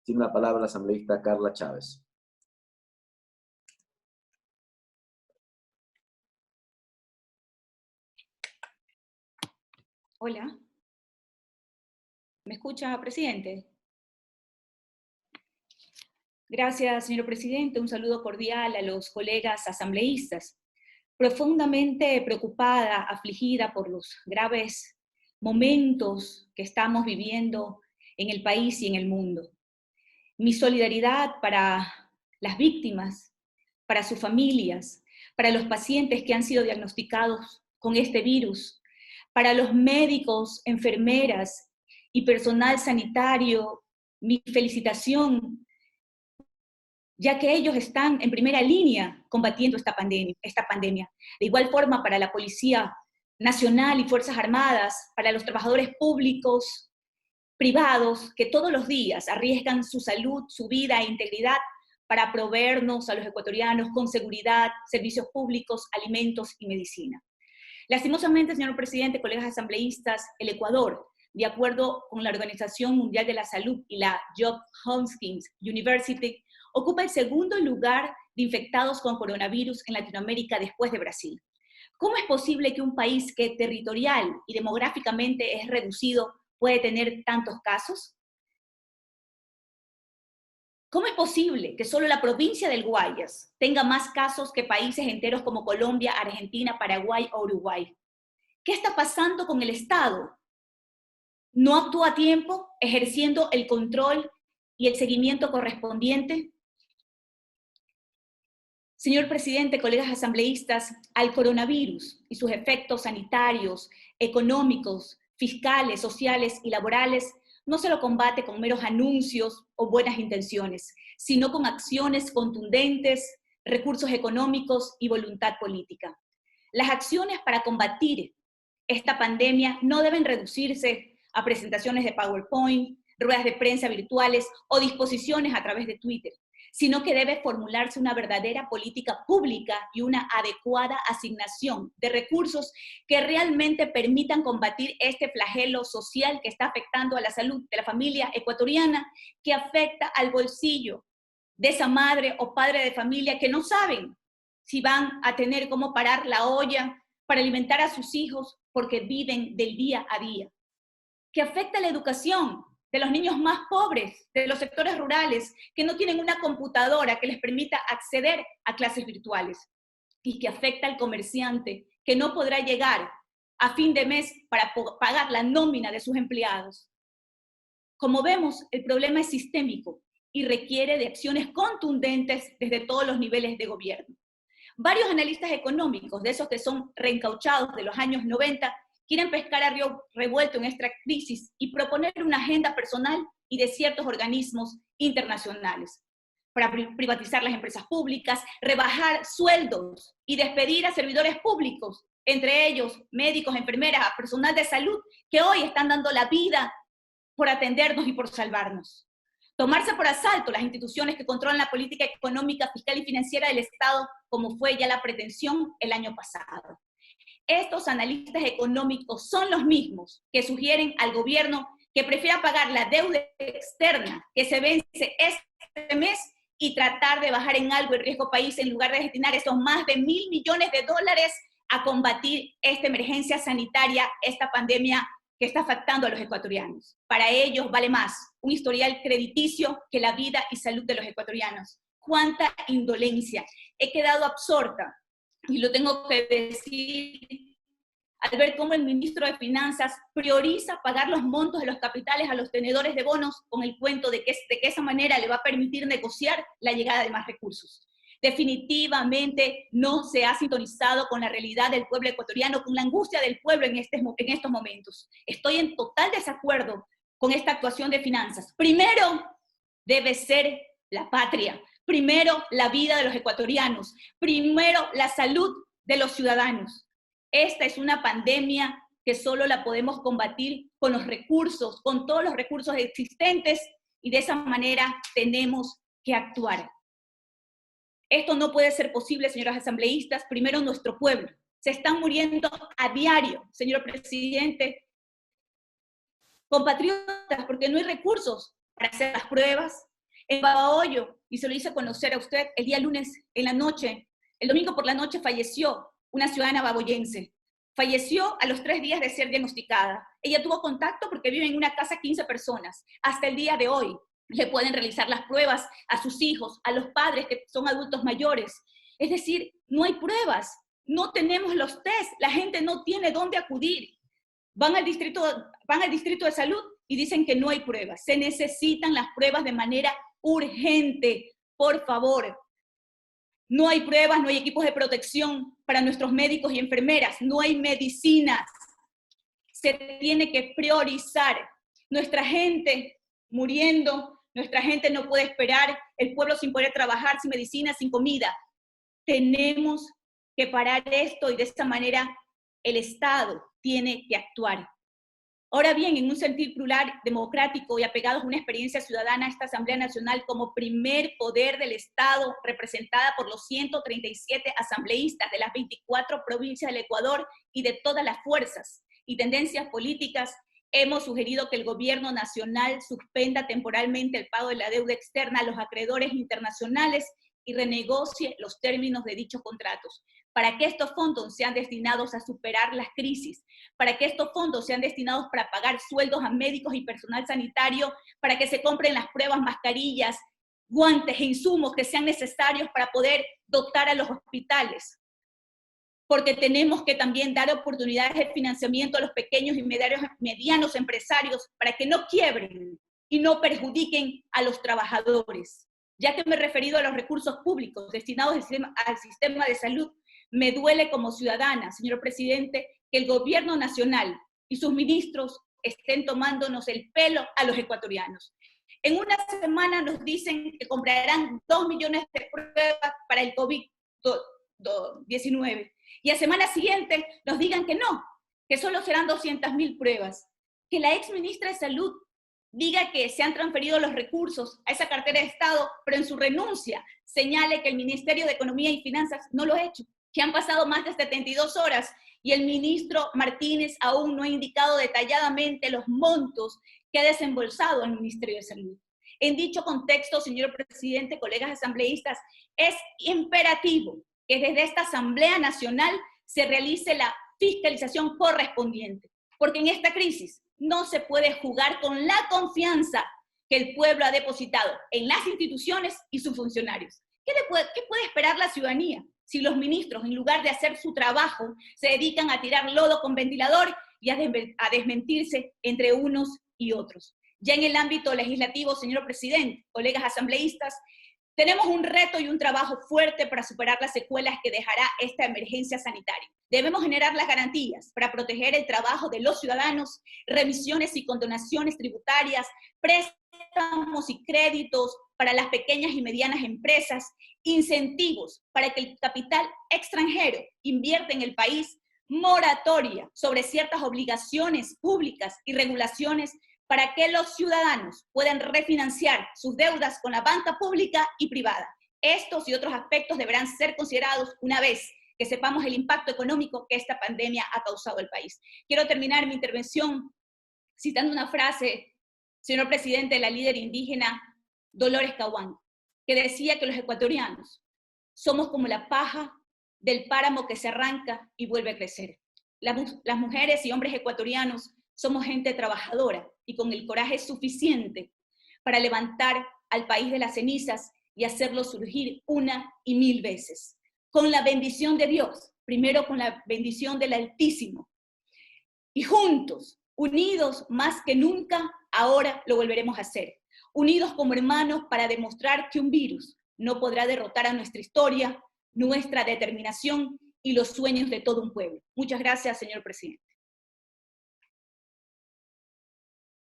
Tiene la palabra la asambleísta Carla Chávez. Hola. ¿Me escucha, presidente? Gracias, señor presidente. Un saludo cordial a los colegas asambleístas. Profundamente preocupada, afligida por los graves momentos que estamos viviendo en el país y en el mundo. Mi solidaridad para las víctimas, para sus familias, para los pacientes que han sido diagnosticados con este virus, para los médicos, enfermeras y personal sanitario, mi felicitación, ya que ellos están en primera línea combatiendo esta pandemia. De igual forma, para la Policía Nacional y Fuerzas Armadas, para los trabajadores públicos, privados, que todos los días arriesgan su salud, su vida e integridad para proveernos a los ecuatorianos con seguridad, servicios públicos, alimentos y medicina. Lastimosamente, señor presidente, colegas asambleístas, el Ecuador, de acuerdo con la Organización Mundial de la Salud y la Johns Hopkins University, ocupa el segundo lugar de infectados con coronavirus en Latinoamérica después de Brasil. ¿Cómo es posible que un país que territorial y demográficamente es reducido puede tener tantos casos? ¿Cómo es posible que solo la provincia del Guayas tenga más casos que países enteros como Colombia, Argentina, Paraguay o Uruguay? ¿Qué está pasando con el Estado? ¿No actúa a tiempo, ejerciendo el control y el seguimiento correspondiente? Señor presidente, colegas asambleístas, al coronavirus y sus efectos sanitarios, económicos, fiscales, sociales y laborales no se lo combate con meros anuncios o buenas intenciones, sino con acciones contundentes, recursos económicos y voluntad política. Las acciones para combatir esta pandemia no deben reducirse a presentaciones de PowerPoint, ruedas de prensa virtuales o disposiciones a través de Twitter, sino que debe formularse una verdadera política pública y una adecuada asignación de recursos que realmente permitan combatir este flagelo social que está afectando a la salud de la familia ecuatoriana, que afecta al bolsillo de esa madre o padre de familia que no saben si van a tener cómo parar la olla para alimentar a sus hijos porque viven del día a día, que afecta a la educación de los niños más pobres, de los sectores rurales, que no tienen una computadora que les permita acceder a clases virtuales, y que afecta al comerciante, que no podrá llegar a fin de mes para pagar la nómina de sus empleados. Como vemos, el problema es sistémico y requiere de acciones contundentes desde todos los niveles de gobierno. Varios analistas económicos, de esos que son reencauchados de los años 90, quieren pescar a río revuelto en esta crisis y proponer una agenda personal y de ciertos organismos internacionales para privatizar las empresas públicas, rebajar sueldos y despedir a servidores públicos, entre ellos médicos, enfermeras, personal de salud, que hoy están dando la vida por atendernos y por salvarnos. Tomarse por asalto las instituciones que controlan la política económica, fiscal y financiera del Estado, como fue ya la pretensión el año pasado. Estos analistas económicos son los mismos que sugieren al gobierno que prefiera pagar la deuda externa que se vence este mes y tratar de bajar en algo el riesgo país en lugar de destinar esos más de $1.000 millones a combatir esta emergencia sanitaria, esta pandemia que está afectando a los ecuatorianos. Para ellos vale más un historial crediticio que la vida y salud de los ecuatorianos. ¡Cuánta indolencia! He quedado absorta, y lo tengo que decir, al ver cómo el ministro de Finanzas prioriza pagar los montos de los capitales a los tenedores de bonos con el cuento de que esa manera le va a permitir negociar la llegada de más recursos. Definitivamente no se ha sintonizado con la realidad del pueblo ecuatoriano, con la angustia del pueblo en estos momentos. Estoy en total desacuerdo con esta actuación de finanzas. Primero debe ser la patria, primero la vida de los ecuatorianos, primero la salud de los ciudadanos. Esta es una pandemia que solo la podemos combatir con los recursos, con todos los recursos existentes, y de esa manera tenemos que actuar. Esto no puede ser posible, señoras asambleístas, primero nuestro pueblo. Se están muriendo a diario, señor presidente, compatriotas, porque no hay recursos para hacer las pruebas, En Babahoyo, y se lo hice conocer a usted el día lunes en la noche, el domingo por la noche falleció una ciudadana baboyense. Falleció a los 3 días de ser diagnosticada. Ella tuvo contacto porque vive en una casa 15 personas. Hasta el día de hoy le pueden realizar las pruebas a sus hijos, a los padres que son adultos mayores. Es decir, no hay pruebas, no tenemos los test, la gente no tiene dónde acudir. Van al distrito de salud y dicen que no hay pruebas. Se necesitan las pruebas de manera urgente, por favor. No hay pruebas, no hay equipos de protección para nuestros médicos y enfermeras, no hay medicinas. Se tiene que priorizar. Nuestra gente muriendo, nuestra gente no puede esperar, el pueblo sin poder trabajar, sin medicina, sin comida. Tenemos que parar esto y de esta manera el Estado tiene que actuar. Ahora bien, en un sentir plural, democrático y apegados a una experiencia ciudadana, esta Asamblea Nacional como primer poder del Estado, representada por los 137 asambleístas de las 24 provincias del Ecuador y de todas las fuerzas y tendencias políticas, hemos sugerido que el gobierno nacional suspenda temporalmente el pago de la deuda externa a los acreedores internacionales y renegocie los términos de dichos contratos, para que estos fondos sean destinados a superar las crisis, para que estos fondos sean destinados para pagar sueldos a médicos y personal sanitario, para que se compren las pruebas, mascarillas, guantes e insumos que sean necesarios para poder dotar a los hospitales. Porque tenemos que también dar oportunidades de financiamiento a los pequeños y medianos empresarios para que no quiebren y no perjudiquen a los trabajadores. Ya que me he referido a los recursos públicos destinados al sistema de salud, me duele como ciudadana, señor presidente, que el gobierno nacional y sus ministros estén tomándonos el pelo a los ecuatorianos. En una semana nos dicen que comprarán 2 millones de pruebas para el COVID-19 y a semana siguiente nos digan que no, que solo serán 200.000 pruebas. Que la ex ministra de Salud diga que se han transferido los recursos a esa cartera de Estado, pero en su renuncia señale que el Ministerio de Economía y Finanzas no lo ha hecho, que han pasado más de 72 horas y el ministro Martínez aún no ha indicado detalladamente los montos que ha desembolsado el Ministerio de Salud. En dicho contexto, señor presidente, colegas asambleístas, es imperativo que desde esta Asamblea Nacional se realice la fiscalización correspondiente, porque en esta crisis no se puede jugar con la confianza que el pueblo ha depositado en las instituciones y sus funcionarios. ¿Qué puede esperar la ciudadanía si los ministros, en lugar de hacer su trabajo, se dedican a tirar lodo con ventilador y a desmentirse entre unos y otros? Ya en el ámbito legislativo, señor presidente, colegas asambleístas, tenemos un reto y un trabajo fuerte para superar las secuelas que dejará esta emergencia sanitaria. Debemos generar las garantías para proteger el trabajo de los ciudadanos, remisiones y condonaciones tributarias, préstamos y créditos para las pequeñas y medianas empresas, incentivos para que el capital extranjero invierta en el país, moratoria sobre ciertas obligaciones públicas y regulaciones para que los ciudadanos puedan refinanciar sus deudas con la banca pública y privada. Estos y otros aspectos deberán ser considerados una vez que sepamos el impacto económico que esta pandemia ha causado al país. Quiero terminar mi intervención citando una frase, señor presidente, de la líder indígena Dolores Cahuán, que decía que los ecuatorianos somos como la paja del páramo que se arranca y vuelve a crecer. Las mujeres y hombres ecuatorianos somos gente trabajadora y con el coraje suficiente para levantar al país de las cenizas y hacerlo surgir 1 y 1000 veces. Con la bendición de Dios, primero con la bendición del Altísimo. Y juntos, unidos más que nunca, ahora lo volveremos a hacer. Unidos como hermanos para demostrar que un virus no podrá derrotar a nuestra historia, nuestra determinación y los sueños de todo un pueblo. Muchas gracias, señor presidente.